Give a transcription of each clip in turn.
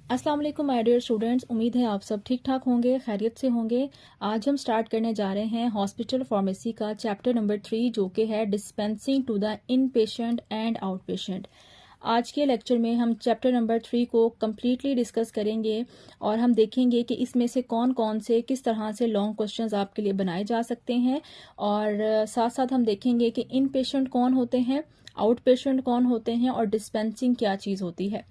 अस्सलाम वालेकुम my dear students, उम्मीद है आप सब ठीक ठाक होंगे, खैरियत से होंगे। आज हम स्टार्ट करने जा रहे हैं हॉस्पिटल फार्मेसी का चैप्टर नंबर 3 जो कि है dispensing to the in patient and out patient. आज के लेक्चर में हम चैप्टर नंबर 3 को कम्प्लीटली डिस्कस करेंगे और हम देखेंगे कि इसमें से कौन कौन से किस तरह से लॉन्ग क्वेश्चंस आपके लिए बनाए जा सकते हैं और साथ साथ हम देखेंगे कि इन पेशेंट कौन होते हैं, आउट पेशेंट कौन होते हैं और डिस्पेंसिंग क्या चीज़ होती है।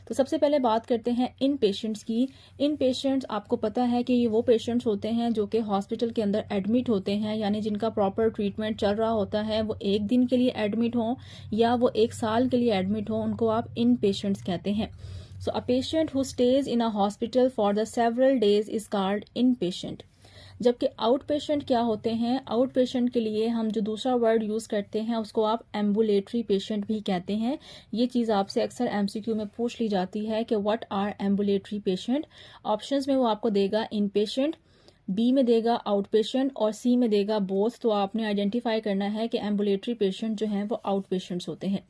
तो सबसे पहले बात करते हैं इन पेशेंट्स की। इन पेशेंट्स आपको पता है कि ये वो पेशेंट्स होते हैं जो कि हॉस्पिटल के अंदर एडमिट होते हैं, यानी जिनका प्रॉपर ट्रीटमेंट चल रहा होता है। वो एक दिन के लिए एडमिट हो या वो एक साल के लिए एडमिट हो, उनको आप इन पेशेंट्स कहते हैं। So a patient who stays in a hospital for the several days is called in patient. जबकि आउट पेशेंट क्या होते हैं, आउट पेशेंट के लिए हम जो दूसरा वर्ड यूज करते हैं उसको आप एम्बुलेटरी पेशेंट भी कहते हैं। ये चीज आपसे अक्सर एमसीक्यू में पूछ ली जाती है कि what are ambulatory patient. Options में वो आपको देगा इन पेशेंट, बी में देगा आउट पेशेंट और सी में देगा बोथ। तो आपने आइडेंटिफाई करना है कि एम्बुलेटरी पेशेंट जो हैं वो आउट पेशेंट्स होते हैं।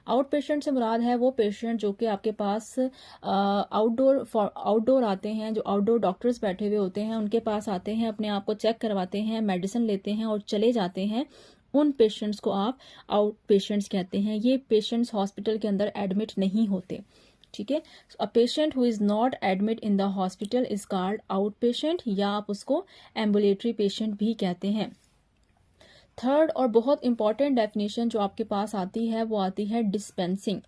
आउट पेशेंट से मुराद है वो पेशेंट जो कि आपके पास आउटडोर आते हैं, जो आउटडोर डॉक्टर्स बैठे हुए होते हैं उनके पास आते हैं, अपने आप को चेक करवाते हैं, मेडिसिन लेते हैं और चले जाते हैं। उन पेशेंट्स को आप आउट पेशेंट्स कहते हैं। ये पेशेंट्स हॉस्पिटल के अंदर एडमिट नहीं होते। ठीक है, अ patient who is not admit in the hospital is called out patient या आप उसको एम्बुलेटरी पेशेंट भी कहते हैं। थर्ड और बहुत इंपॉर्टेंट डेफिनेशन जो आपके पास आती है वो आती है डिस्पेंसिंग।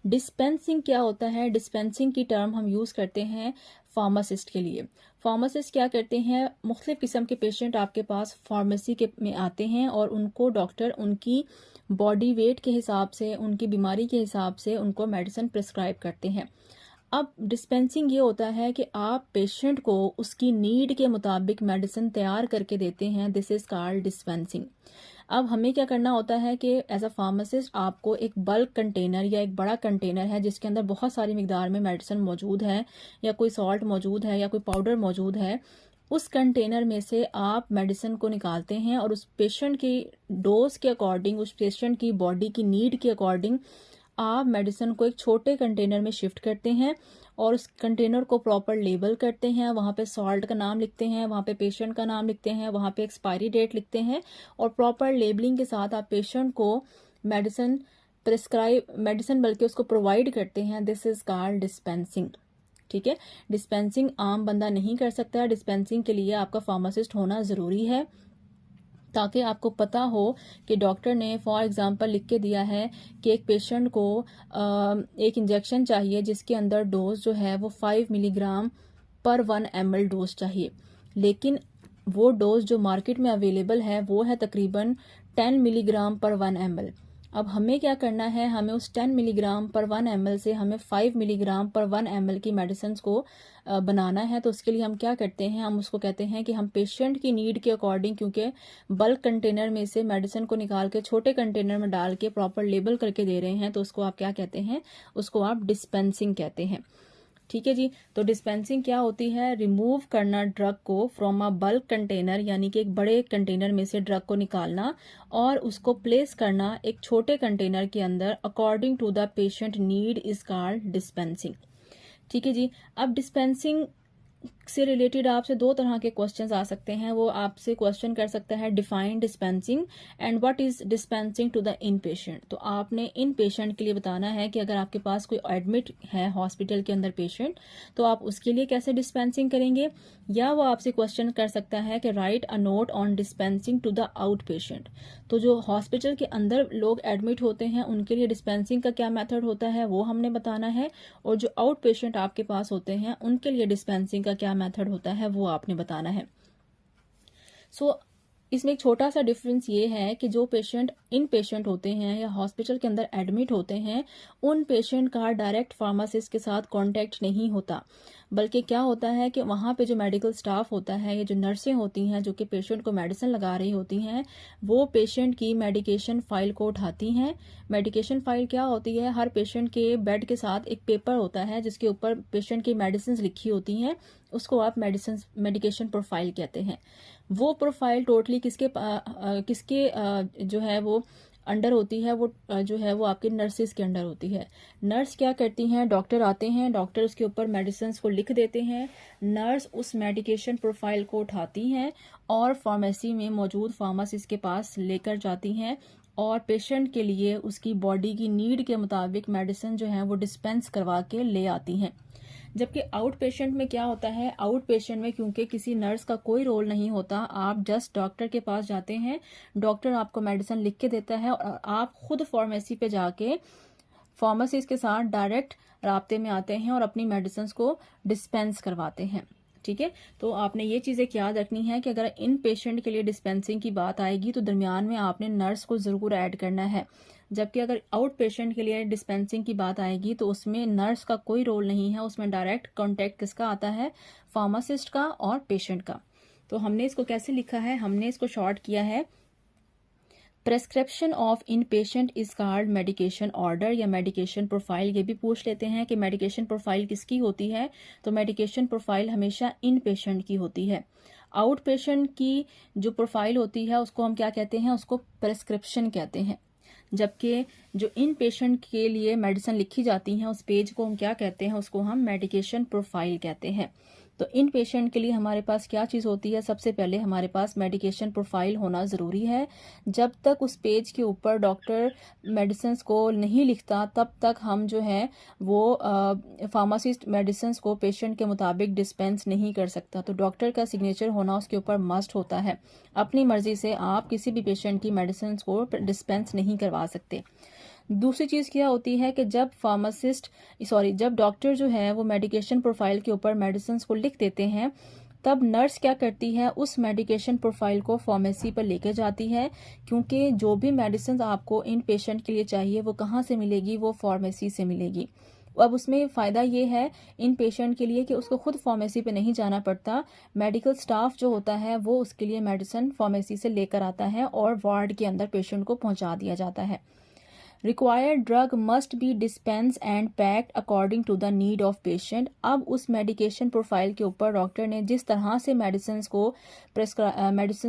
डिस्पेंसिंग क्या होता है? डिस्पेंसिंग की टर्म हम यूज करते हैं फार्मासिस्ट के लिए। फार्मासिस्ट क्या करते हैं, मुख्तलिफ किस्म के पेशेंट आपके पास फार्मेसी के में आते हैं और उनको डॉक्टर उनकी बॉडी वेट के हिसाब से, उनकी बीमारी के हिसाब से उनको मेडिसिन प्रिस्क्राइब करते हैं। अब डिस्पेंसिंग ये होता है कि आप पेशेंट को उसकी नीड के मुताबिक मेडिसिन तैयार करके देते हैं। This is called dispensing. अब हमें क्या करना होता है कि एज अ फार्मासिस्ट आपको एक बल्क कंटेनर या एक बड़ा कंटेनर है जिसके अंदर बहुत सारी मिकदार में मेडिसिन मौजूद है या कोई सॉल्ट मौजूद है या कोई पाउडर मौजूद है, उस कंटेनर में से आप मेडिसिन को निकालते हैं और उस पेशेंट की डोज के अकॉर्डिंग, उस पेशेंट की बॉडी की नीड के अकॉर्डिंग आप मेडिसिन को एक छोटे कंटेनर में शिफ्ट करते हैं और उस कंटेनर को प्रॉपर लेबल करते हैं। वहाँ पे सॉल्ट का नाम लिखते हैं, वहाँ पे पेशेंट का नाम लिखते हैं, वहाँ पे एक्सपायरी डेट लिखते हैं और प्रॉपर लेबलिंग के साथ आप पेशेंट को मेडिसिन बल्कि उसको प्रोवाइड करते हैं। This is called dispensing. ठीक है, डिस्पेंसिंग आम बंदा नहीं कर सकता। डिस्पेंसिंग के लिए आपका फार्मासिस्ट होना ज़रूरी है ताकि आपको पता हो कि डॉक्टर ने फॉर एग्जांपल लिख के दिया है कि एक पेशेंट को एक इंजेक्शन चाहिए जिसके अंदर डोज जो है वो 5 मिलीग्राम पर 1 ml डोज चाहिए, लेकिन वो डोज जो मार्केट में अवेलेबल है वो है तकरीबन 10 मिलीग्राम पर 1 ml। अब हमें क्या करना है, हमें उस 10 मिलीग्राम पर 1 ml से हमें 5 मिलीग्राम पर 1 ml की मेडिसिन को बनाना है। तो उसके लिए हम क्या करते हैं, हम उसको कहते हैं कि हम पेशेंट की नीड के अकॉर्डिंग, क्योंकि बल्क कंटेनर में से मेडिसिन को निकाल के छोटे कंटेनर में डाल के प्रॉपर लेबल करके दे रहे हैं, तो उसको आप क्या कहते हैं, उसको आप डिस्पेंसिंग कहते हैं। ठीक है जी, तो डिस्पेंसिंग क्या होती है, रिमूव करना ड्रग को फ्रॉम अ बल्क कंटेनर, यानी कि एक बड़े कंटेनर में से ड्रग को निकालना और उसको प्लेस करना एक छोटे कंटेनर के अंदर according to the patient need is called dispensing. ठीक है जी, अब डिस्पेंसिंग से रिलेटेड आपसे दो तरह के क्वेश्चंस आ सकते हैं। वो आपसे क्वेश्चन कर सकता है define dispensing and what is dispensing to the in patient. तो आपने इन पेशेंट के लिए बताना है कि अगर आपके पास कोई एडमिट है हॉस्पिटल के अंदर पेशेंट, तो आप उसके लिए कैसे डिस्पेंसिंग करेंगे। या वो आपसे क्वेश्चन कर सकता है कि write a note on dispensing to the out patient. तो जो हॉस्पिटल के अंदर लोग एडमिट होते हैं उनके लिए डिस्पेंसिंग का क्या मेथड होता है वो हमने बताना है, और जो आउट पेशेंट आपके पास होते हैं उनके लिए डिस्पेंसिंग का क्या मेथड होता है वो आपने बताना है। सो इसमें एक छोटा सा डिफरेंस ये है कि जो पेशेंट इन पेशेंट होते हैं या हॉस्पिटल के अंदर एडमिट होते हैं, उन पेशेंट का डायरेक्ट फार्मासिस्ट के साथ कांटेक्ट नहीं होता, बल्कि क्या होता है कि वहाँ पे जो मेडिकल स्टाफ होता है या जो नर्सें होती हैं जो कि पेशेंट को मेडिसिन लगा रही होती हैं, वो पेशेंट की मेडिकेशन फाइल को उठाती हैं। मेडिकेशन फाइल क्या होती है, हर पेशेंट के बेड के साथ एक पेपर होता है जिसके ऊपर पेशेंट की मेडिसिन लिखी होती हैं, उसको आप मेडिकेशन प्रोफाइल कहते हैं। वो प्रोफाइल टोटली किसके जो है वो अंडर होती है वो जो है वो आपके नर्सिस के अंडर होती है। नर्स क्या करती हैं, डॉक्टर आते हैं, डॉक्टर उसके ऊपर मेडिसिन को लिख देते हैं, नर्स उस मेडिकेशन प्रोफाइल को उठाती हैं और फार्मेसी में मौजूद फार्मासिस्ट के पास लेकर जाती हैं और पेशेंट के लिए उसकी बॉडी की नीड के मुताबिक मेडिसिन जो है वो डिस्पेंस करवा के ले आती हैं। जबकि आउट पेशेंट में क्या होता है, आउट पेशेंट में क्योंकि किसी नर्स का कोई रोल नहीं होता, आप जस्ट डॉक्टर के पास जाते हैं, डॉक्टर आपको मेडिसिन लिख के देता है और आप खुद फार्मेसी पे जाके फार्मासिस्ट के साथ डायरेक्ट राब्ते में आते हैं और अपनी मेडिसिन को डिस्पेंस करवाते हैं। ठीक है, तो आपने ये चीज़ें याद रखनी है कि अगर इन पेशेंट के लिए डिस्पेंसिंग की बात आएगी तो दरमियान में आपने नर्स को ज़रूर ऐड करना है। जबकि अगर आउट पेशेंट के लिए डिस्पेंसिंग की बात आएगी तो उसमें नर्स का कोई रोल नहीं है, उसमें डायरेक्ट कॉन्टेक्ट किसका आता है, फार्मासिस्ट का और पेशेंट का। तो हमने इसको कैसे लिखा है, हमने इसको शॉर्ट किया है, prescription of in patient is called medication order या मेडिकेशन प्रोफाइल। ये भी पूछ लेते हैं कि मेडिकेशन प्रोफाइल किसकी होती है, तो मेडिकेशन प्रोफाइल हमेशा इन पेशेंट की होती है। आउट पेशेंट की जो प्रोफाइल होती है उसको हम क्या कहते हैं, उसको प्रेस्क्रिप्शन कहते हैं। जबकि जो इन पेशेंट के लिए मेडिसिन लिखी जाती हैं उस पेज को हम क्या कहते हैं, उसको हम मेडिकेशन प्रोफाइल कहते हैं। तो इन पेशेंट के लिए हमारे पास क्या चीज़ होती है, सबसे पहले हमारे पास मेडिकेशन प्रोफाइल होना ज़रूरी है। जब तक उस पेज के ऊपर डॉक्टर मेडिसिन को नहीं लिखता तब तक हम जो है वो फार्मासिस्ट मेडिसिन को पेशेंट के मुताबिक डिस्पेंस नहीं कर सकता। तो डॉक्टर का सिग्नेचर होना उसके ऊपर मस्ट होता है। अपनी मर्जी से आप किसी भी पेशेंट की मेडिसिन को डिस्पेंस नहीं करवा सकते। दूसरी चीज़ क्या होती है कि जब डॉक्टर जो है वो मेडिकेशन प्रोफाइल के ऊपर मेडिसिन को लिख देते हैं तब नर्स क्या करती है, उस मेडिकेशन प्रोफाइल को फार्मेसी पर लेकर जाती है, क्योंकि जो भी मेडिसिन आपको इन पेशेंट के लिए चाहिए वो कहाँ से मिलेगी, वो फार्मेसी से मिलेगी। अब उसमें फ़ायदा ये है इन पेशेंट के लिए कि उसको खुद फार्मेसी पे नहीं जाना पड़ता, मेडिकल स्टाफ जो होता है वो उसके लिए मेडिसिन फार्मेसी से लेकर आता है और वार्ड के अंदर पेशेंट को पहुंचा दिया जाता है। Required drug must be dispense and packed according to the need of patient. अब उस मेडिकेशन प्रोफाइल के ऊपर डॉक्टर ने जिस तरह से मेडिसिन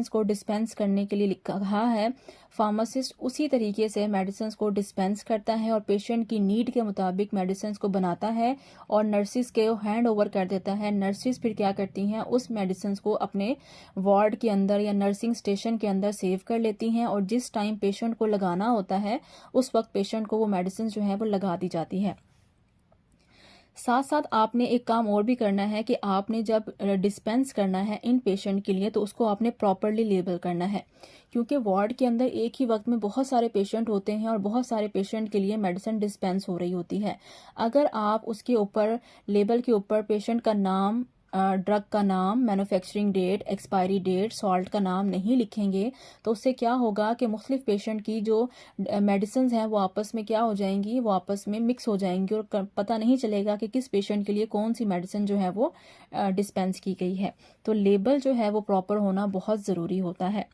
को डिस्पेंस करने के लिए कहा है, फार्मासिस्ट उसी तरीके से मेडिसिन को डिस्पेंस करता है और पेशेंट की नीड के मुताबिक मेडिसिन को बनाता है और नर्सिस के हैंड ओवर कर देता है। नर्सिस फिर क्या करती हैं, उस मेडिसिन को अपने वार्ड के अंदर या नर्सिंग स्टेशन के अंदर सेव कर लेती हैं और जिस टाइम पेशेंट को लगाना होता है उस वक्त पेशेंट को वो मेडिसिन जो है वो लगा दी जाती है। साथ साथ आपने एक काम और भी करना है कि आपने जब डिस्पेंस करना है इन पेशेंट के लिए तो उसको आपने प्रॉपरली लेबल करना है, क्योंकि वार्ड के अंदर एक ही वक्त में बहुत सारे पेशेंट होते हैं और बहुत सारे पेशेंट के लिए मेडिसिन डिस्पेंस हो रही होती है। अगर आप उसके ऊपर लेबल के ऊपर पेशेंट का नाम, ड्रग का नाम, manufacturing date, expiry date, salt का नाम नहीं लिखेंगे तो उससे क्या होगा कि मुख्तलिफ पेशेंट की जो मेडिसिन हैं वो आपस में क्या हो जाएंगी, वो आपस में मिक्स हो जाएंगी और पता नहीं चलेगा कि किस पेशेंट के लिए कौन सी मेडिसिन जो है वो डिस्पेंस की गई है। तो लेबल जो है वो प्रॉपर होना बहुत ज़रूरी होता है।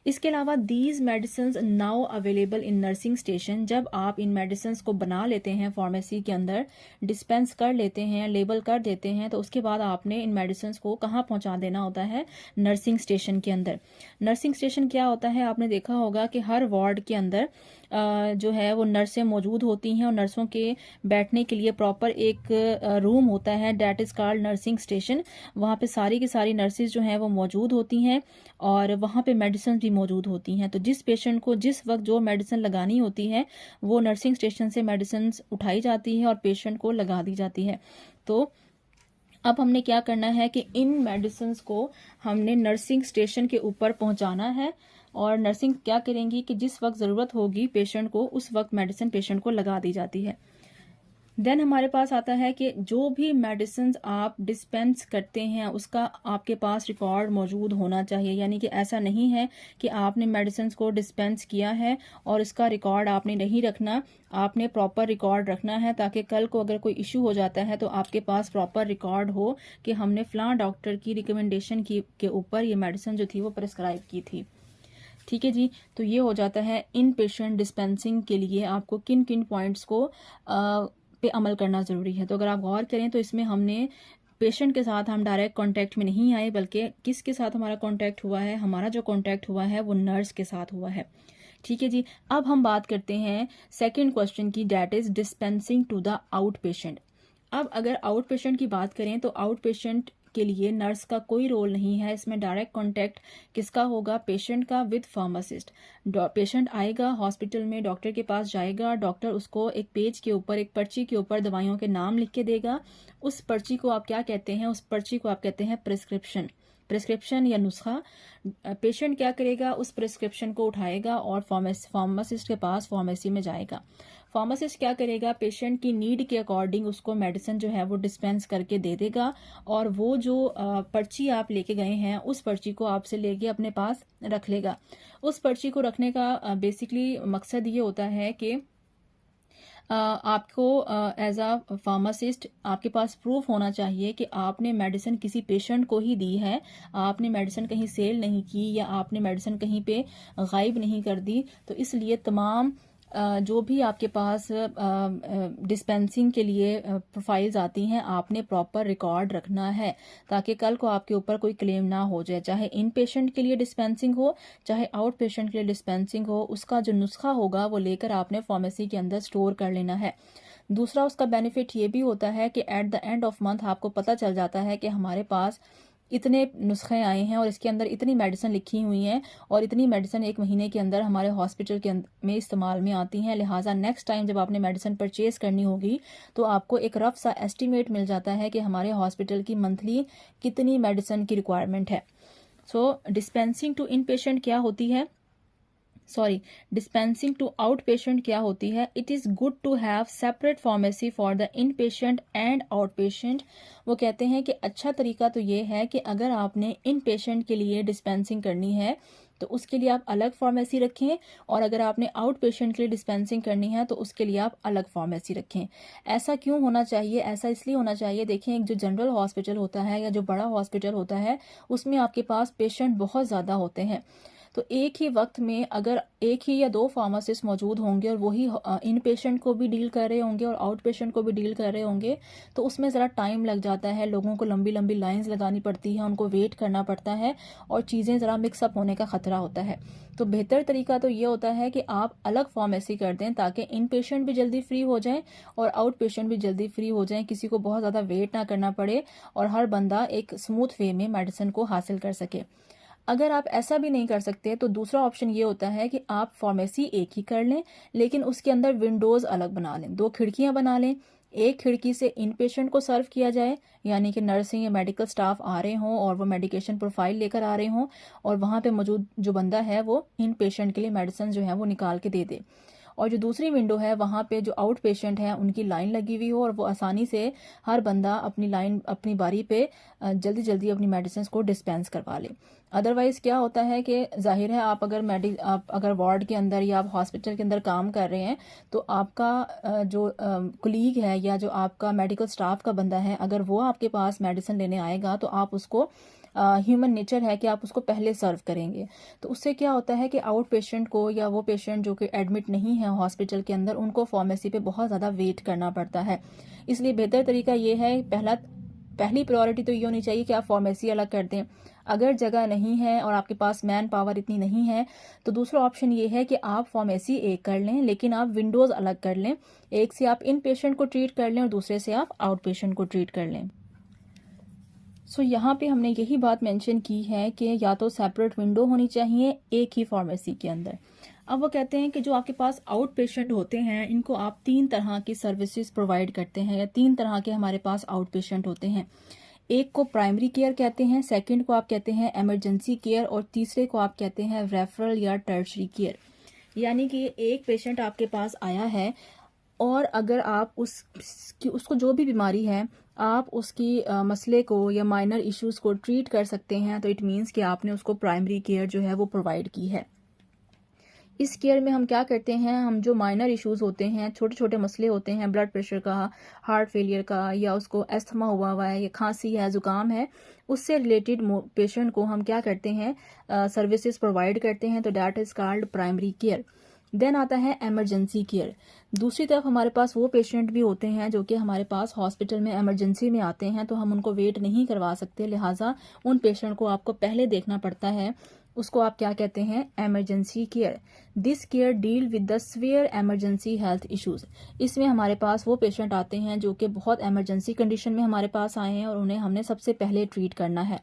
इसके अलावा these medicine now available in nursing station. जब आप इन मेडिसिन को बना लेते हैं फार्मेसी के अंदर, डिस्पेंस कर लेते हैं, लेबल कर देते हैं, तो उसके बाद आपने इन मेडिसिन को कहाँ पहुंचा देना होता है, नर्सिंग स्टेशन के अंदर। नर्सिंग स्टेशन क्या होता है, आपने देखा होगा कि हर वार्ड के अंदर जो है वो नर्सें मौजूद होती हैं और नर्सों के बैठने के लिए प्रॉपर एक रूम होता है, that is called nursing station. वहाँ पे सारी की सारी नर्सिस जो हैं वो मौजूद होती हैं और वहाँ पे मेडिसिन भी मौजूद होती हैं। तो जिस पेशेंट को जिस वक्त जो मेडिसिन लगानी होती है वो नर्सिंग स्टेशन से मेडिसिन उठाई जाती है और पेशेंट को लगा दी जाती है। तो अब हमने क्या करना है कि इन मेडिसिन को हमने नर्सिंग स्टेशन के ऊपर पहुंचाना है और नर्सिंग क्या करेंगी कि जिस वक्त ज़रूरत होगी पेशेंट को उस वक्त मेडिसिन पेशेंट को लगा दी जाती है। देन हमारे पास आता है कि जो भी मेडिसिन आप डिस्पेंस करते हैं उसका आपके पास रिकॉर्ड मौजूद होना चाहिए। यानी कि ऐसा नहीं है कि आपने मेडिसिन को डिस्पेंस किया है और इसका रिकॉर्ड आपने नहीं रखना, आपने प्रॉपर रिकॉर्ड रखना है ताकि कल को अगर कोई इशू हो जाता है तो आपके पास प्रॉपर रिकॉर्ड हो कि हमने फ़लाँ डॉक्टर की रिकमेंडेशन के ऊपर ये मेडिसिन जो थी वो प्रेस्क्राइब की थी। ठीक है जी, तो ये हो जाता है इन पेशेंट डिस्पेंसिंग के लिए आपको किन किन पॉइंट्स को पे अमल करना ज़रूरी है। तो अगर आप गौर करें तो इसमें हमने पेशेंट के साथ हम डायरेक्ट कांटेक्ट में नहीं आए, बल्कि किसके साथ हमारा कांटेक्ट हुआ है, हमारा जो कांटेक्ट हुआ है वो नर्स के साथ हुआ है। ठीक है जी। अब हम बात करते हैं सेकंड क्वेश्चन की, that is dispensing to the out patient. अब अगर आउट पेशेंट की बात करें तो आउट पेशेंट के लिए नर्स का कोई रोल नहीं है। इसमें डायरेक्ट कांटेक्ट किसका होगा? पेशेंट का विद फार्मासिस्ट। पेशेंट आएगा हॉस्पिटल में, डॉक्टर के पास जाएगा, डॉक्टर उसको एक पेज के ऊपर, एक पर्ची के ऊपर दवाइयों के नाम लिख के देगा। उस पर्ची को आप क्या कहते हैं? उस पर्ची को आप कहते हैं प्रिस्क्रिप्शन। प्रिस्क्रिप्शन या नुस्खा। पेशेंट क्या करेगा? उस प्रिस्क्रिप्शन को उठाएगा और फार्मासिस्ट के पास फार्मेसी में जाएगा। फार्मासिस्ट क्या करेगा? पेशेंट की नीड के अकॉर्डिंग उसको मेडिसिन जो है वो डिस्पेंस करके दे देगा, और वो जो पर्ची आप लेके गए हैं उस पर्ची को आपसे लेके अपने पास रख लेगा। उस पर्ची को रखने का बेसिकली मकसद ये होता है कि आपको एज अ फार्मासिस्ट आपके पास प्रूफ होना चाहिए कि आपने मेडिसिन किसी पेशेंट को ही दी है, आपने मेडिसिन कहीं सेल नहीं की या आपने मेडिसिन कहीं पे गायब नहीं कर दी। तो इसलिए तमाम जो भी आपके पास डिस्पेंसिंग के लिए प्रोफाइल्स आती हैं, आपने प्रॉपर रिकॉर्ड रखना है ताकि कल को आपके ऊपर कोई क्लेम ना हो जाए। चाहे इन पेशेंट के लिए डिस्पेंसिंग हो, चाहे आउट पेशेंट के लिए डिस्पेंसिंग हो, उसका जो नुस्खा होगा वो लेकर आपने फार्मेसी के अंदर स्टोर कर लेना है। दूसरा उसका बेनिफिट ये भी होता है कि at the end of month आपको पता चल जाता है कि हमारे पास इतने नुस्खे आए हैं और इसके अंदर इतनी मेडिसिन लिखी हुई हैं और इतनी मेडिसिन एक महीने के अंदर हमारे हॉस्पिटल के में इस्तेमाल में आती हैं। लिहाजा नेक्स्ट टाइम जब आपने मेडिसिन परचेज करनी होगी तो आपको एक रफ सा एस्टिमेट मिल जाता है कि हमारे हॉस्पिटल की मंथली कितनी मेडिसिन की रिक्वायरमेंट है। सो डिस्पेंसिंग टू इन पेशेंट क्या होती है? डिस्पेंसिंग टू आउट पेशेंट क्या होती है? It is good to have separate pharmacy for the in patient and out patient. वो कहते हैं कि अच्छा तरीका तो ये है कि अगर आपने इन पेशेंट के लिए डिस्पेंसिंग करनी है तो उसके लिए आप अलग फार्मेसी रखें, और अगर आपने आउट पेशेंट के लिए डिस्पेंसिंग करनी है तो उसके लिए आप अलग फार्मेसी रखें। ऐसा क्यों होना चाहिए? ऐसा इसलिए होना चाहिए, देखें, एक जो जनरल हॉस्पिटल होता है या जो बड़ा हॉस्पिटल होता है उसमें आपके पास पेशेंट बहुत ज़्यादा होते हैं। तो एक ही वक्त में अगर एक ही या दो फार्मासिस्ट मौजूद होंगे और वही इन पेशेंट को भी डील कर रहे होंगे और आउट पेशेंट को भी डील कर रहे होंगे तो उसमें ज़रा टाइम लग जाता है, लोगों को लंबी लंबी लाइंस लगानी पड़ती है, उनको वेट करना पड़ता है और चीज़ें ज़रा मिक्सअप होने का खतरा होता है। तो बेहतर तरीका तो ये होता है कि आप अलग फार्मेसी कर दें ताकि इन पेशेंट भी जल्दी फ्री हो जाएं और आउट पेशेंट भी जल्दी फ्री हो जाएं, किसी को बहुत ज़्यादा वेट ना करना पड़े और हर बंदा एक स्मूथ वे में मेडिसिन को हासिल कर सके। अगर आप ऐसा भी नहीं कर सकते तो दूसरा ऑप्शन ये होता है कि आप फार्मेसी एक ही कर लें लेकिन उसके अंदर विंडोज़ अलग बना लें, 2 खिड़कियां बना लें। एक खिड़की से इन पेशेंट को सर्व किया जाए, यानी कि नर्सिंग या मेडिकल स्टाफ आ रहे हों और वो मेडिकेशन प्रोफाइल लेकर आ रहे हों और वहाँ पे मौजूद जो बंदा है वो इन पेशेंट के लिए मेडिसिन जो है वो निकाल के दे दे। और जो दूसरी विंडो है वहाँ पे जो आउट पेशेंट हैं उनकी लाइन लगी हुई हो और वो आसानी से हर बंदा अपनी लाइन अपनी बारी पे जल्दी जल्दी अपनी मेडिसिन को डिस्पेंस करवा ले। अदरवाइज क्या होता है कि जाहिर है आप अगर वार्ड के अंदर या आप हॉस्पिटल के अंदर काम कर रहे हैं तो आपका जो कुलीग है या जो आपका मेडिकल स्टाफ का बंदा है अगर वो आपके पास मेडिसिन लेने आएगा तो आप उसको ह्यूमन नेचर है कि आप उसको पहले सर्व करेंगे। तो उससे क्या होता है कि आउट पेशेंट को या वो पेशेंट जो कि एडमिट नहीं है हॉस्पिटल के अंदर उनको फार्मेसी पे बहुत ज़्यादा वेट करना पड़ता है। इसलिए बेहतर तरीका ये है, पहली प्रायोरिटी तो ये होनी चाहिए कि आप फार्मेसी अलग कर दें। अगर जगह नहीं है और आपके पास मैन पावर इतनी नहीं है तो दूसरा ऑप्शन ये है कि आप फार्मेसी एक कर लें लेकिन आप विंडोज़ अलग कर लें। एक से आप इन पेशेंट को ट्रीट कर लें और दूसरे से आप आउट पेशेंट को ट्रीट कर लें। सो यहाँ पे हमने यही बात मेंशन की है कि या तो सेपरेट विंडो होनी चाहिए एक ही फार्मेसी के अंदर। अब वो कहते हैं कि जो आपके पास आउट पेशेंट होते हैं इनको आप 3 तरह की सर्विसेज प्रोवाइड करते हैं या 3 तरह के हमारे पास आउट पेशेंट होते हैं। एक को प्राइमरी केयर कहते हैं, सेकंड को आप कहते हैं इमरजेंसी केयर और तीसरे को आप कहते हैं रेफरल या टर्शरी केयर। यानी कि एक पेशेंट आपके पास आया है और अगर आप उसको जो भी बीमारी है आप उसकी मसले को या माइनर इश्यूज को ट्रीट कर सकते हैं तो इट मीन्स कि आपने उसको प्राइमरी केयर जो है वो प्रोवाइड की है। इस केयर में हम क्या करते हैं, हम जो माइनर इश्यूज होते हैं, छोटे छोटे मसले होते हैं, ब्लड प्रेशर का, हार्ट फेलियर का, या उसको एस्थमा हुआ है या खांसी है, जुकाम है, उससे रिलेटेड पेशेंट को हम क्या करते हैं सर्विसेज प्रोवाइड करते हैं, तो that is called primary care. Then आता है इमरजेंसी केयर। दूसरी तरफ हमारे पास वो पेशेंट भी होते हैं जो कि हमारे पास हॉस्पिटल में इमरजेंसी में आते हैं तो हम उनको वेट नहीं करवा सकते, लिहाजा उन पेशेंट को आपको पहले देखना पड़ता है उसको आप क्या कहते हैं, emergency care. This care deal with the severe emergency health issues. इसमें हमारे पास वो पेशेंट आते हैं जो कि बहुत इमरजेंसी कंडीशन में हमारे पास आए हैं और उन्हें हमने सबसे पहले ट्रीट करना है।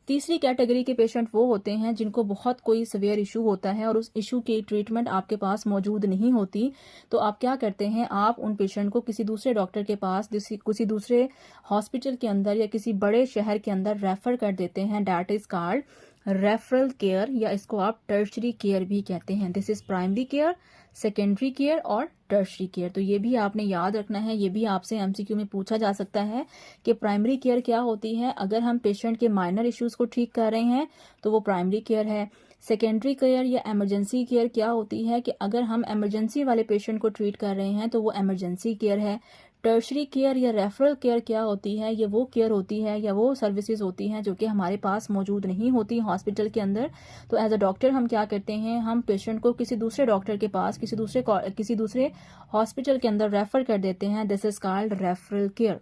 तीसरी कैटेगरी के पेशेंट वो होते हैं जिनको बहुत कोई सीवियर इशू होता है और उस इशू की ट्रीटमेंट आपके पास मौजूद नहीं होती, तो आप क्या करते हैं, आप उन पेशेंट को किसी दूसरे डॉक्टर के पास, किसी दूसरे हॉस्पिटल के अंदर या किसी बड़े शहर के अंदर रेफर कर देते हैं। That is called referral care, या इसको आप टर्शरी केयर भी कहते हैं। This is primary care, secondary care और टर्शरी केयर। तो ये भी आपने याद रखना है, ये भी आपसे एमसीक्यू में पूछा जा सकता है कि प्राइमरी केयर क्या होती है। अगर हम पेशेंट के माइनर इश्यूज को ठीक कर रहे हैं तो वो प्राइमरी केयर है। सेकेंडरी केयर या इमरजेंसी केयर क्या होती है कि अगर हम इमरजेंसी वाले पेशेंट को ट्रीट कर रहे हैं तो वो इमरजेंसी केयर है। टर्शरी केयर या रेफरल केयर क्या होती है, ये वो केयर होती है या वो सर्विसेज होती हैं जो कि हमारे पास मौजूद नहीं होती हॉस्पिटल के अंदर। तो एज अ डॉक्टर हम क्या करते हैं, हम पेशेंट को किसी दूसरे डॉक्टर के पास, किसी दूसरे हॉस्पिटल के अंदर रेफर कर देते हैं। This is called referral care.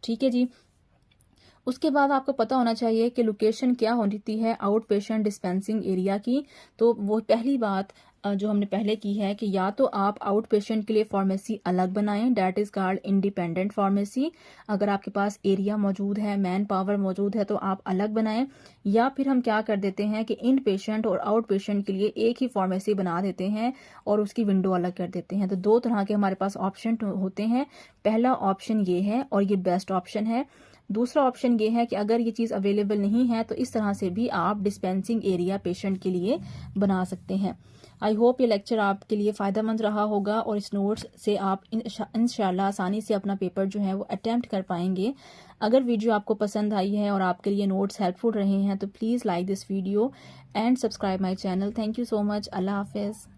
ठीक है जी। उसके बाद आपको पता होना चाहिए कि लोकेशन क्या होती है आउट पेशेंट डिस्पेंसिंग एरिया की। तो वो पहली बात जो हमने पहले की है कि या तो आप आउट पेशेंट के लिए फार्मेसी अलग बनाएं, that is called independent pharmacy. अगर आपके पास एरिया मौजूद है, मैन पावर मौजूद है, तो आप अलग बनाएं। या फिर हम क्या कर देते हैं कि इन पेशेंट और आउट पेशेंट के लिए एक ही फार्मेसी बना देते हैं और उसकी विंडो अलग कर देते हैं। तो दो तरह के हमारे पास ऑप्शन होते हैं। पहला ऑप्शन ये है और ये बेस्ट ऑप्शन है। दूसरा ऑप्शन ये है कि अगर ये चीज़ अवेलेबल नहीं है तो इस तरह से भी आप डिस्पेंसिंग एरिया पेशेंट के लिए बना सकते हैं। आई होप ये लेक्चर आपके लिए फ़ायदेमंद रहा होगा और इस नोट्स से आप इंशाल्लाह आसानी से अपना पेपर जो है वो अटेम्प्ट कर पाएंगे। अगर वीडियो आपको पसंद आई है और आपके लिए नोट्स हेल्पफुल रहे हैं तो please like this video and subscribe my channel. Thank you so much. अल्लाह हाफिज़।